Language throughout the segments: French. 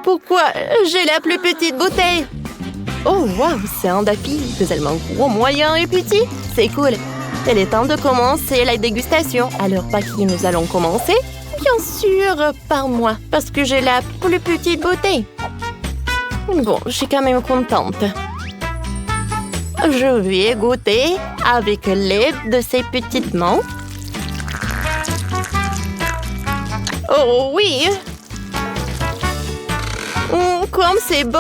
Pourquoi j'ai la plus petite bouteille? Oh, waouh, c'est un daffy tellement gros, moyen et petit. C'est cool. Il est temps de commencer la dégustation. Alors, par qui nous allons commencer? Bien sûr, par moi, parce que j'ai la plus petite bouteille. Bon, je suis quand même contente. Je vais goûter avec l'aide de ces petites mains. Oh oui! Comme c'est bon!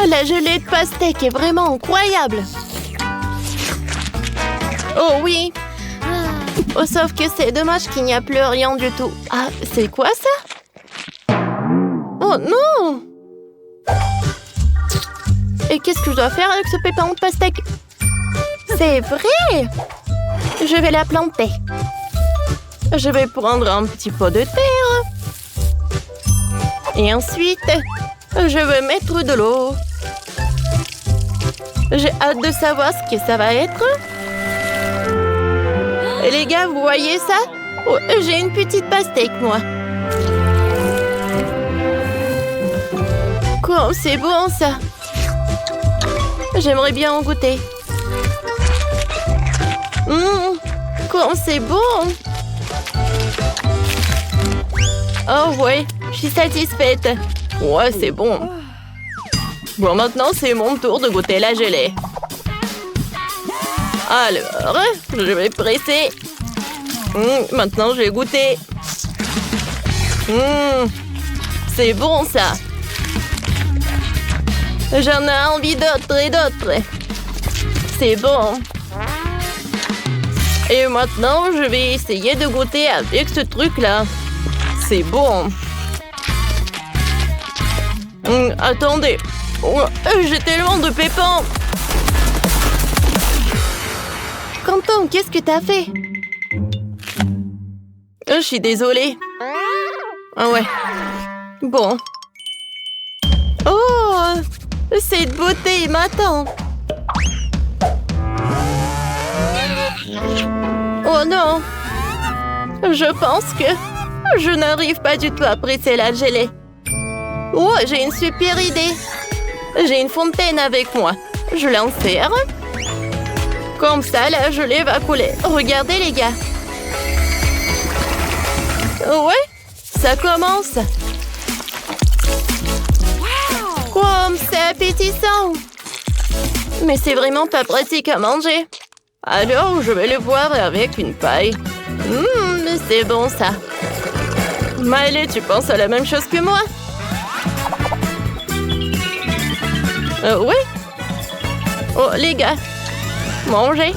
La gelée de pastèque est vraiment incroyable! Oh oui! Oh, sauf que c'est dommage qu'il n'y a plus rien du tout. Ah, c'est quoi ça? Oh non! Et qu'est-ce que je dois faire avec ce pépin de pastèque? C'est vrai! Je vais la planter. Je vais prendre un petit pot de terre. Et ensuite, je vais mettre de l'eau. J'ai hâte de savoir ce que ça va être. Et les gars, vous voyez ça? Oh, j'ai une petite pastèque, moi. Comme c'est bon, ça. J'aimerais bien en goûter. Comme c'est bon. Oh ouais, je suis satisfaite. Ouais, c'est bon. Bon, maintenant, c'est mon tour de goûter la gelée. Alors, je vais presser. Maintenant, je vais goûter. C'est bon, ça. J'en ai envie d'autres et d'autres. C'est bon. Et maintenant, je vais essayer de goûter avec ce truc-là. C'est bon. Attendez. Oh, j'ai tellement de pépins. Quentin, qu'est-ce que t'as fait? Je suis désolée. Ah ouais. Bon. Oh, cette beauté m'attend. Oh non. Je pense que je n'arrive pas du tout à presser la gelée. Oh, j'ai une super idée. J'ai une fontaine avec moi. Je l'insère. Comme ça, la gelée va couler. Regardez, les gars. Ouais, ça commence. Comme c'est appétissant. Mais c'est vraiment pas pratique à manger. Alors, je vais le boire avec une paille. C'est bon, ça. Miley, tu penses à la même chose que moi? Oui. Oh, les gars. Mangez.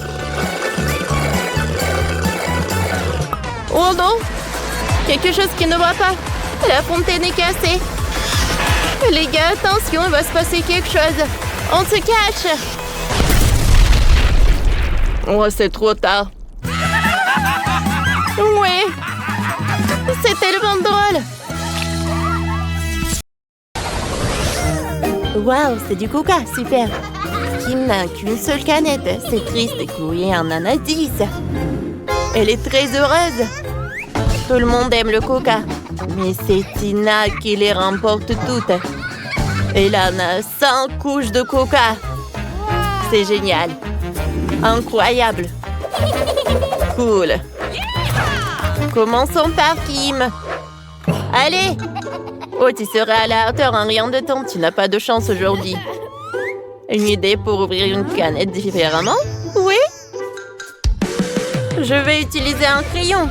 Oh non. Quelque chose qui ne va pas. La fontaine est cassée. Les gars, attention, il va se passer quelque chose. On se cache. Oh, c'est trop tard. Oui. C'est tellement drôle. Waouh, c'est du coca, super. Kim n'a qu'une seule canette. C'est triste, Chloé en a 10. Elle est très heureuse. Tout le monde aime le coca. Mais c'est Tina qui les remporte toutes. Elle en a 100 couches de coca. C'est génial. Incroyable. Cool. Commençons par Kim. Allez. Oh, tu seras à la hauteur en rien de temps. Tu n'as pas de chance aujourd'hui. Une idée pour ouvrir une canette différemment? Oui. Je vais utiliser un crayon.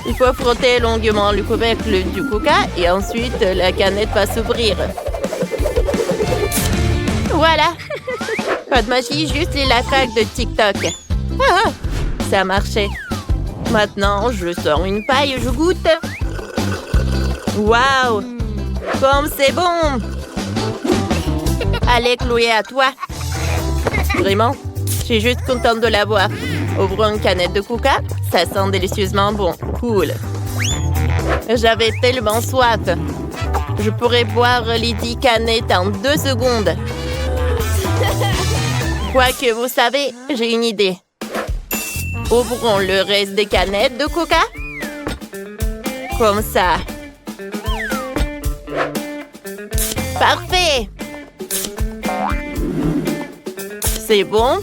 Il faut frotter longuement le couvercle du coca et ensuite la canette va s'ouvrir. Voilà. Pas de magie, juste les lacraques de TikTok. Ah, ça marchait. Maintenant, je sors une paille et je goûte. Waouh! Comme c'est bon! Allez, Chloé, à toi. Vraiment, je suis juste contente de l'avoir. Ouvrons une canette de coca. Ça sent délicieusement bon. Cool. J'avais tellement soif. Je pourrais boire les 10 canettes en 2 secondes. Quoique, vous savez, j'ai une idée. Ouvrons le reste des canettes de coca. Comme ça. Parfait. C'est bon.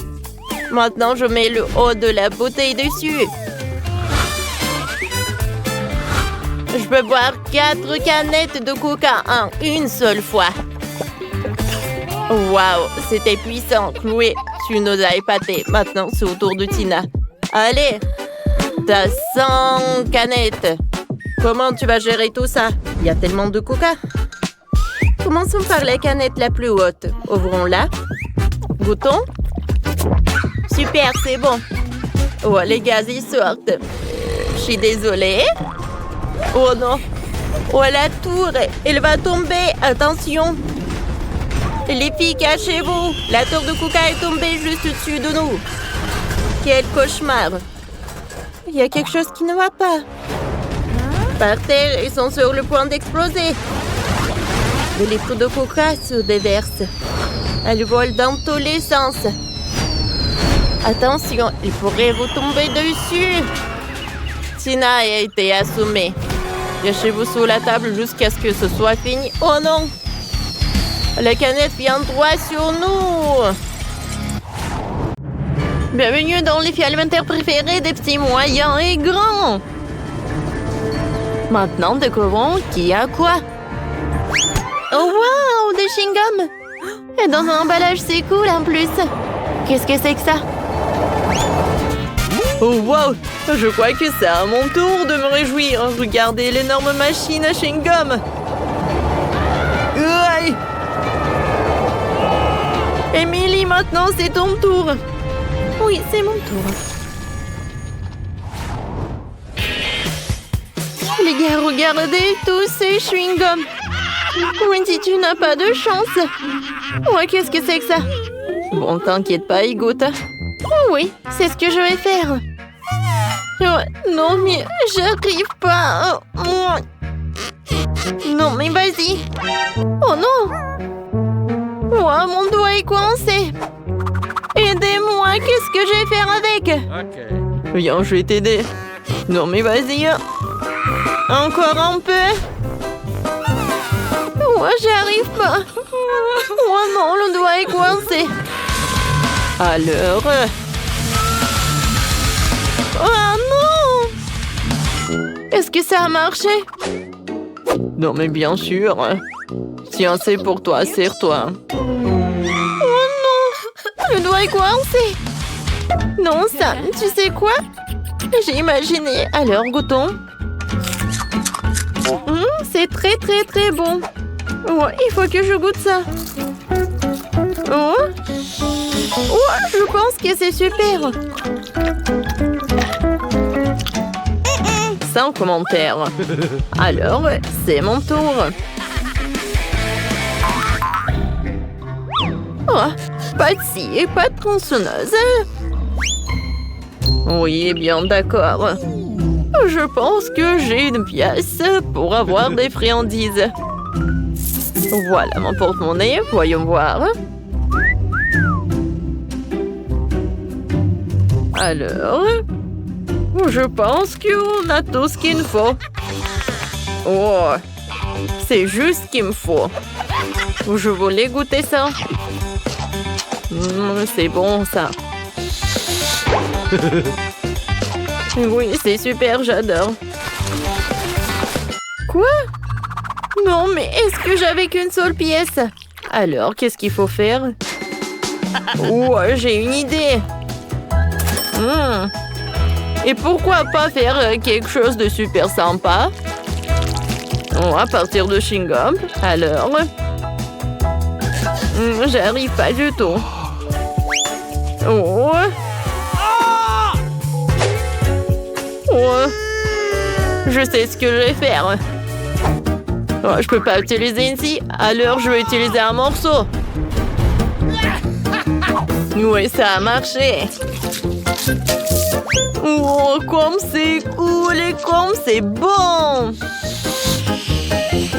Maintenant, je mets le haut de la bouteille dessus. Je peux boire 4 canettes de coca en une seule fois. Waouh, c'était puissant. Chloé, tu nous as épatés. Maintenant, c'est au tour de Tina. Allez, t'as 100 canettes. Comment tu vas gérer tout ça? Il y a tellement de coca. Commençons par la canette la plus haute. Ouvrons-la. Goûtons. Super, c'est bon. Oh, les gaz, ils sortent. Je suis désolée. Oh non. Oh, la tour, elle va tomber. Attention. Les filles, cachez-vous. La tour de coca est tombée juste au-dessus de nous. Quel cauchemar. Il y a quelque chose qui ne va pas. Par terre, ils sont sur le point d'exploser. De litres de coca se déversent. Elles volent dans tous les sens. Attention, il pourrait retomber dessus. Tina a été assommée. Cachez-vous sous la table jusqu'à ce que ce soit fini. Oh non! La canette vient droit sur nous. Bienvenue dans les films alimentaires préférés des petits, moyens et grands. Maintenant, découvrons qui a quoi. Oh wow, des chewing-gums. Et dans un emballage, c'est cool en plus. Qu'est-ce que c'est que ça? Oh wow, je crois que c'est à mon tour de me réjouir. Regardez l'énorme machine à chewing-gum. Aïe! Émilie, maintenant c'est ton tour. Oui, c'est mon tour. Les gars, regardez tous ces chewing-gums. Wendy, tu n'as pas de chance. Ouais, qu'est-ce que c'est que ça? Bon, t'inquiète pas, il goûte. Oh oui, c'est ce que je vais faire. Oh, non, mais j'arrive pas. Non, mais vas-y. Oh non. Oh, mon doigt est coincé. Aidez-moi, qu'est-ce que je vais faire avec? Ok. Viens, je vais t'aider. Non, mais vas-y. Encore un peu. Oh, j'arrive pas. Oh non, le doigt est coincé. Alors... Oh non! Est-ce que ça a marché? Non, mais bien sûr. Tiens, c'est pour toi, serre-toi. Oh non! Le doigt est coincé. Non, ça, tu sais quoi? J'ai imaginé. Alors, goûtons. C'est très, très, très bon. Oh, il faut que je goûte ça. Oh, je pense que c'est super. Sans commentaire. Alors, c'est mon tour. Oh, pas de scie et pas de tronçonneuse. Oui, bien d'accord. Je pense que j'ai une pièce pour avoir des friandises. Voilà mon porte-monnaie, voyons voir. Alors, je pense qu'on a tout ce qu'il me faut. Oh, c'est juste ce qu'il me faut. Je voulais goûter ça. C'est bon ça. Oui, c'est super, j'adore. Quoi? Non, mais est-ce que j'avais qu'une seule pièce? Alors, qu'est-ce qu'il faut faire? Oh, j'ai une idée. Et pourquoi pas faire quelque chose de super sympa? Oh, à partir de chewing-gum. Alors... j'arrive pas du tout. Oh... Oh. Je sais ce que je vais faire. Oh, je peux pas utiliser une scie, alors je vais utiliser un morceau. Oui, ça a marché. Oh, comme c'est cool et comme c'est bon.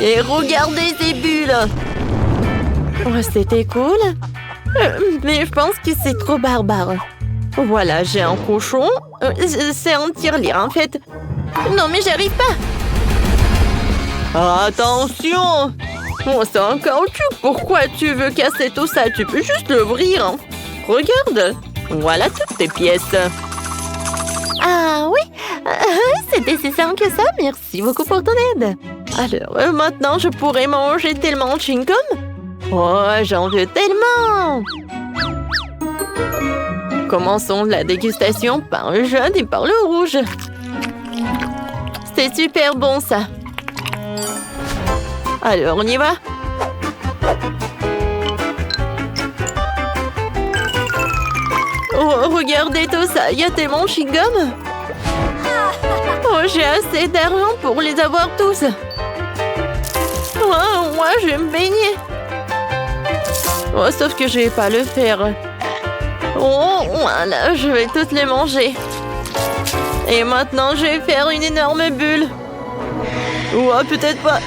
Et regardez ces bulles. Oh, c'était cool. Mais je pense que c'est trop barbare. Voilà, j'ai un cochon. C'est un tirelire, en fait. Non, mais j'arrive pas. Attention! Oh, c'est un caoutchouc. Pourquoi tu veux casser tout ça? Tu peux juste l'ouvrir. Hein. Regarde. Voilà toutes tes pièces. Ah oui, c'était si simple que ça. Merci beaucoup pour ton aide. Alors, maintenant, je pourrais manger tellement de chewing-gum. Oh, j'en veux tellement. Commençons la dégustation par le jaune et par le rouge. C'est super bon, ça. Alors, on y va? Oh, regardez tout ça, il y a tellement de chewing-gum. Oh, j'ai assez d'argent pour les avoir tous. Oh, moi, je vais me baigner. Oh, sauf que je vais pas le faire. Oh, voilà, je vais toutes les manger. Et maintenant, je vais faire une énorme bulle. Oh, peut-être pas.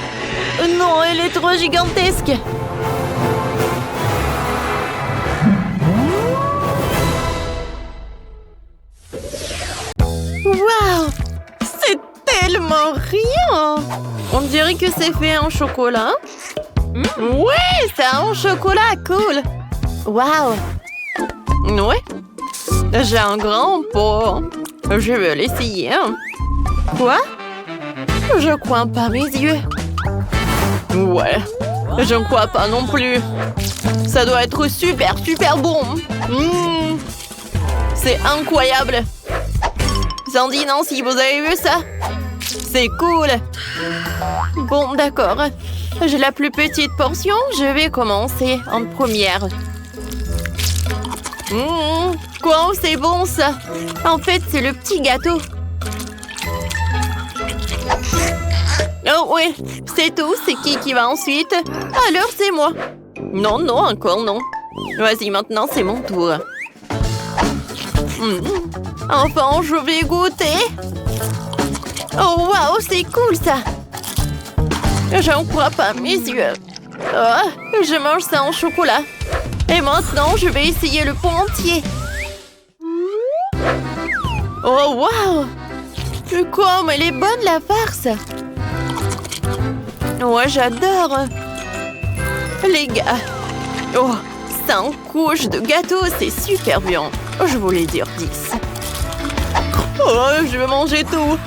Non, elle est trop gigantesque. Waouh! C'est tellement rien! On dirait que c'est fait en chocolat. Ouais, c'est en chocolat, cool! Waouh! Ouais, j'ai un grand pot. Je vais l'essayer. Quoi? Je crois pas mes yeux. Ouais, je ne crois pas non plus. Ça doit être super, super bon. C'est incroyable. Sandy, Nancy, vous avez vu ça? C'est cool. Bon, d'accord. J'ai la plus petite portion. Je vais commencer en première. Quoi, c'est bon ça. En fait, c'est le petit gâteau. Oh oui, c'est tout. C'est qui va ensuite? Alors, c'est moi. Non, non, encore non. Vas-y, maintenant, c'est mon tour. Enfin, je vais goûter. Oh, waouh, c'est cool, ça. J'en crois pas mes yeux. Oh, je mange ça en chocolat. Et maintenant, je vais essayer le pot entier. Oh, waouh! Comme elle est bonne, la farce! Ouais, j'adore! Les gars! Oh, 5 couches de gâteau, c'est super bien! Je voulais dire 10. Oh, je vais manger tout!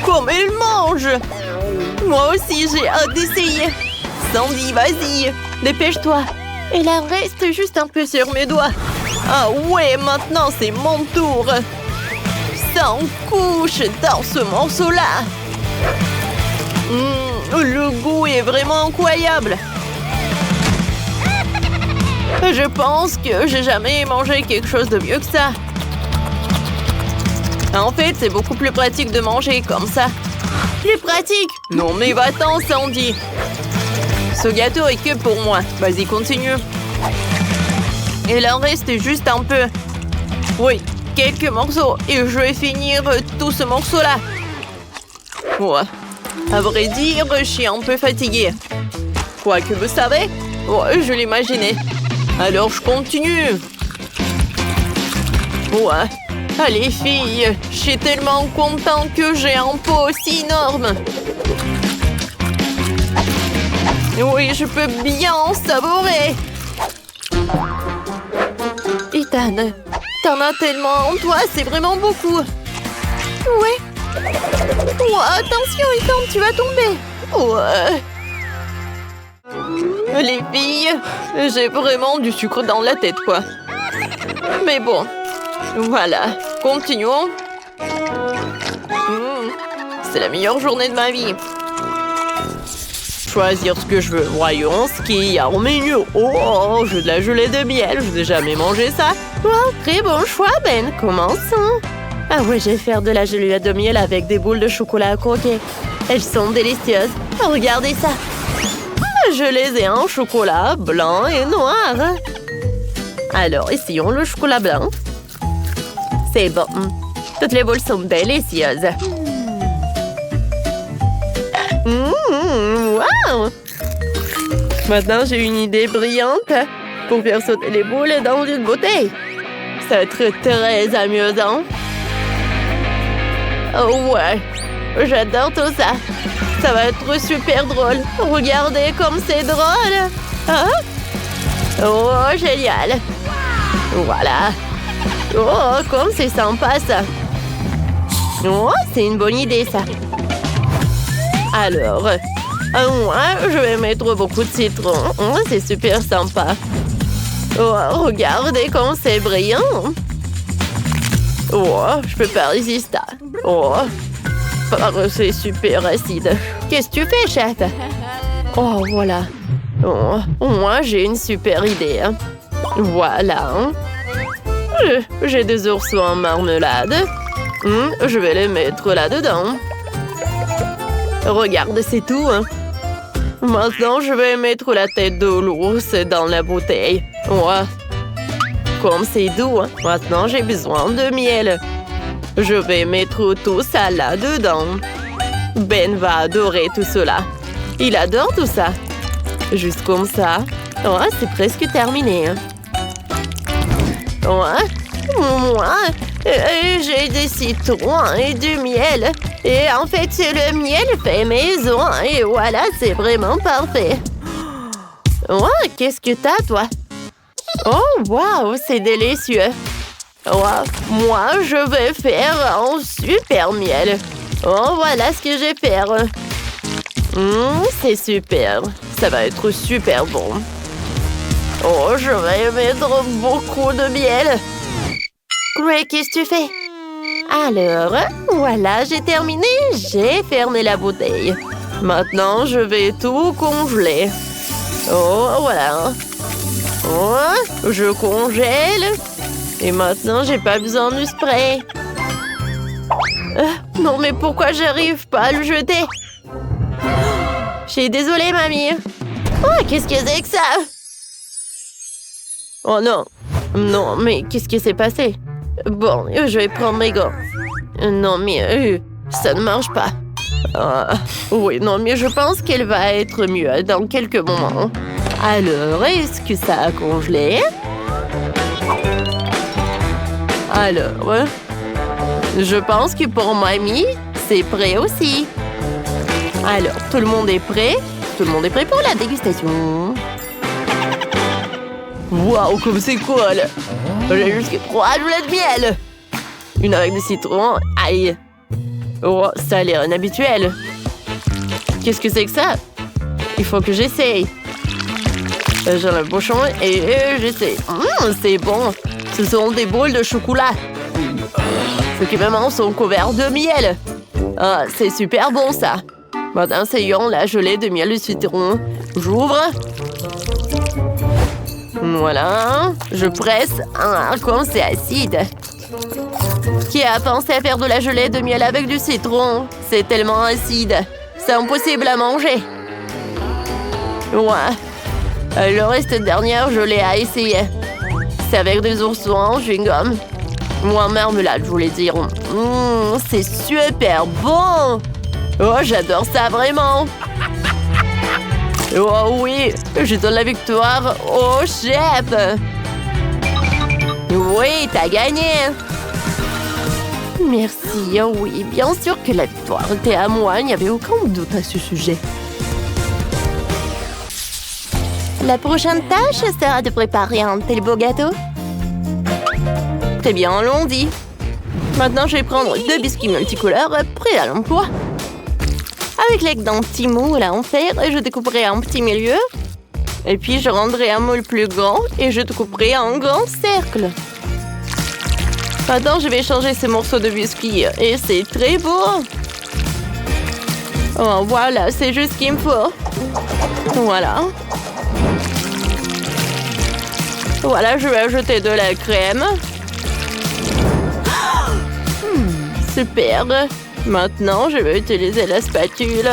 Comme elle mange! Moi aussi, j'ai hâte d'essayer! Sandy, vas-y! Dépêche-toi! Il en reste juste un peu sur mes doigts. Ah ouais, maintenant c'est mon tour. 100 couches dans ce morceau-là. Le goût est vraiment incroyable. Je pense que j'ai jamais mangé quelque chose de mieux que ça. En fait, c'est beaucoup plus pratique de manger comme ça. Plus pratique? Non mais va-t'en, Sandy. Ce gâteau est que pour moi. Vas-y, continue. Il en reste juste un peu. Oui, quelques morceaux. Et je vais finir tout ce morceau-là. Ouais. À vrai dire, je suis un peu fatiguée. Quoi que vous savez? Ouais, je l'imaginais. Alors, je continue. Ouais. Allez, filles. Je suis tellement contente que j'ai un pot aussi énorme. Oui, je peux bien en savourer. Ethan, t'en as tellement en toi, c'est vraiment beaucoup. Ouais. Oh, attention, Ethan, tu vas tomber. Ouais. Les filles, j'ai vraiment du sucre dans la tête, quoi. Mais bon, voilà, continuons. C'est la meilleure journée de ma vie. Choisir ce que je veux. Voyons ce qu'il y a au menu. Oh, j'ai de la gelée de miel. Je n'ai jamais mangé ça. Wow, très bon choix, Ben. Commençons. Ah oui, je vais faire de la gelée de miel avec des boules de chocolat à croquer. Elles sont délicieuses. Regardez ça. Je les ai en chocolat blanc et noir. Alors, essayons le chocolat blanc. C'est bon. Toutes les boules sont délicieuses. Wow! Maintenant, j'ai une idée brillante pour faire sauter les boules dans une bouteille. Ça va être très amusant. Oh ouais, j'adore tout ça. Ça va être super drôle. Regardez comme c'est drôle. Hein? Oh, génial. Voilà. Oh, comme c'est sympa, ça. Oh, c'est une bonne idée, ça. Alors, moi, je vais mettre beaucoup de citron. Oh, c'est super sympa. Oh, regardez comme c'est brillant. Oh, je peux pas résister. Oh, c'est super acide. Qu'est-ce que tu fais, chatte? Oh, voilà. Oh, moi, j'ai une super idée. Voilà. J'ai des oursons en marmelade. Je vais les mettre là-dedans. Regarde, c'est tout. Maintenant, je vais mettre la tête de l'ours dans la bouteille. Ouais. Comme c'est doux, maintenant j'ai besoin de miel. Je vais mettre tout ça là-dedans. Ben va adorer tout cela. Il adore tout ça. Juste comme ça. Oh, c'est presque terminé. Ouais. Moi, j'ai des citrons et du miel. Et en fait, c'est le miel fait maison. Et voilà, c'est vraiment parfait. Ouais, qu'est-ce que t'as, toi? Oh, waouh, c'est délicieux. Ouais, moi, je vais faire un super miel. Oh, voilà ce que je vais faire. C'est super. Ça va être super bon. Oh, je vais mettre beaucoup de miel. Gray, qu'est-ce que tu fais? Alors, voilà, j'ai terminé. J'ai fermé la bouteille. Maintenant, je vais tout congeler. Oh, voilà. Oh, je congèle. Et maintenant, j'ai pas besoin du spray. Non, mais pourquoi j'arrive pas à le jeter? Je suis désolée, mamie. Oh, qu'est-ce que c'est que ça? Oh non. Non, mais qu'est-ce qui s'est passé? Bon, je vais prendre mes gants. Non, mais ça ne marche pas. Oui, non, mais je pense qu'elle va être mieux dans quelques moments. Alors, est-ce que ça a congelé? Alors, je pense que pour mamie, c'est prêt aussi. Alors, tout le monde est prêt? Tout le monde est prêt pour la dégustation. Waouh, comme c'est cool! J'ai jusqu'à 3 goulettes de miel! Une avec du citron. Aïe! Oh, ça a l'air inhabituel. Qu'est-ce que c'est que ça? Il faut que j'essaye. J'ai le bouchon et j'essaie. C'est bon! Ce sont des boules de chocolat. Ceux qui même sont couverts de miel. Ah, c'est super bon, ça. Maintenant, essayons la gelée de miel de citron. J'ouvre. Voilà. Je presse. Comme c'est acide. Qui a pensé à faire de la gelée de miel avec du citron? C'est tellement acide. C'est impossible à manger. Ouais. Le reste dernière gelée à essayer. C'est avec des oursons en chewing-gum. Ou en marmelade, je voulais dire. C'est super bon. Oh, j'adore ça, vraiment. Oh oui, je donne la victoire au chef. Oui, t'as gagné. Merci, oh oui, bien sûr que la victoire était à moi. Il n'y avait aucun doute à ce sujet. La prochaine tâche sera de préparer un tel beau gâteau. Très bien, l'on dit. Maintenant, je vais prendre 2 biscuits multicolores prêts à l'emploi. Avec l'aide d'un petit moule à en faire, je découperai un petit milieu. Et puis, je rendrai un moule plus grand et je découperai un grand cercle. Maintenant, je vais changer ces morceaux de biscuits et c'est très beau. Oh, voilà, c'est juste ce qu'il me faut. Voilà. Voilà, je vais ajouter de la crème. Super. Maintenant, je vais utiliser la spatule.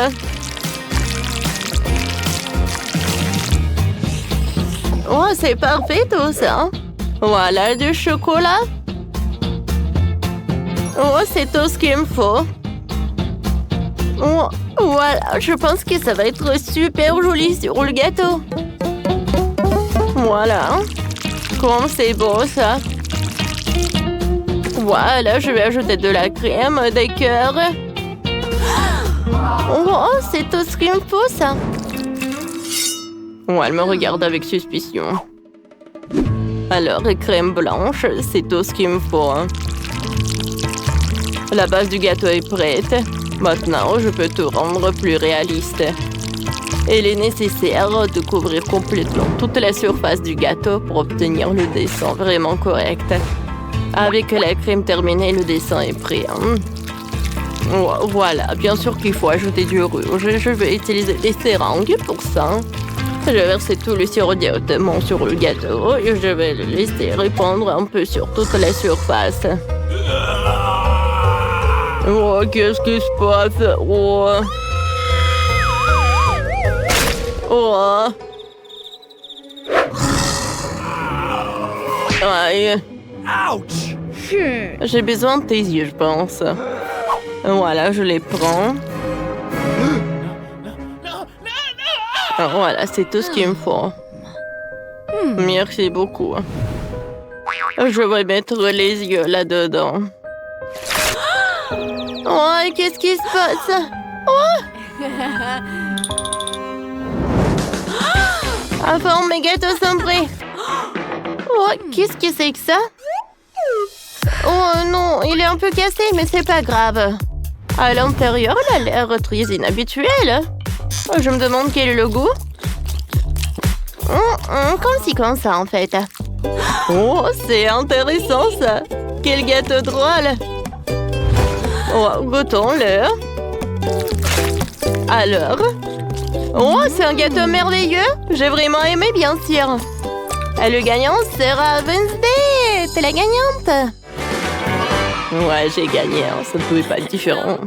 Oh, c'est parfait tout ça. Voilà, du chocolat. Oh, c'est tout ce qu'il me faut. Oh, voilà, je pense que ça va être super joli sur le gâteau. Voilà. Comme c'est beau, ça. Voilà, je vais ajouter de la crème, des cœurs. Oh, c'est tout ce qu'il me faut, ça. Oh, elle me regarde avec suspicion. Alors, crème blanche, c'est tout ce qu'il me faut. La base du gâteau est prête. Maintenant, je peux tout rendre plus réaliste. Il est nécessaire de couvrir complètement toute la surface du gâteau pour obtenir le dessin vraiment correct. Avec la crème terminée, le dessin est prêt. Voilà, bien sûr qu'il faut ajouter du rouge. Je vais utiliser des seringues pour ça. Je vais verser tout le sirop directement sur le gâteau et je vais le laisser répandre un peu sur toute la surface. Oh, qu'est-ce qui se passe? Oh. Oh. Aïe. Ouch! J'ai besoin de tes yeux, je pense. Voilà, je les prends. Voilà, c'est tout ce qu'il me faut. Merci beaucoup. Je vais mettre les yeux là-dedans. Oh, qu'est-ce qui se passe? Oh! Enfin, mes gâteaux sont prêts. Oh, qu'est-ce que c'est que ça? Oh non, il est un peu cassé, mais c'est pas grave. À l'intérieur, il a l'air très inhabituel. Je me demande quel est le goût. Comme ci, comme ça, en fait. Oh, c'est intéressant, ça. Quel gâteau drôle. Oh, goûtons-le. Alors? Oh, c'est un gâteau merveilleux. J'ai vraiment aimé, bien sûr. Et le gagnant sera Wednesday. T'es la gagnante. Ouais, j'ai gagné. Ça ne pouvait pas être différent.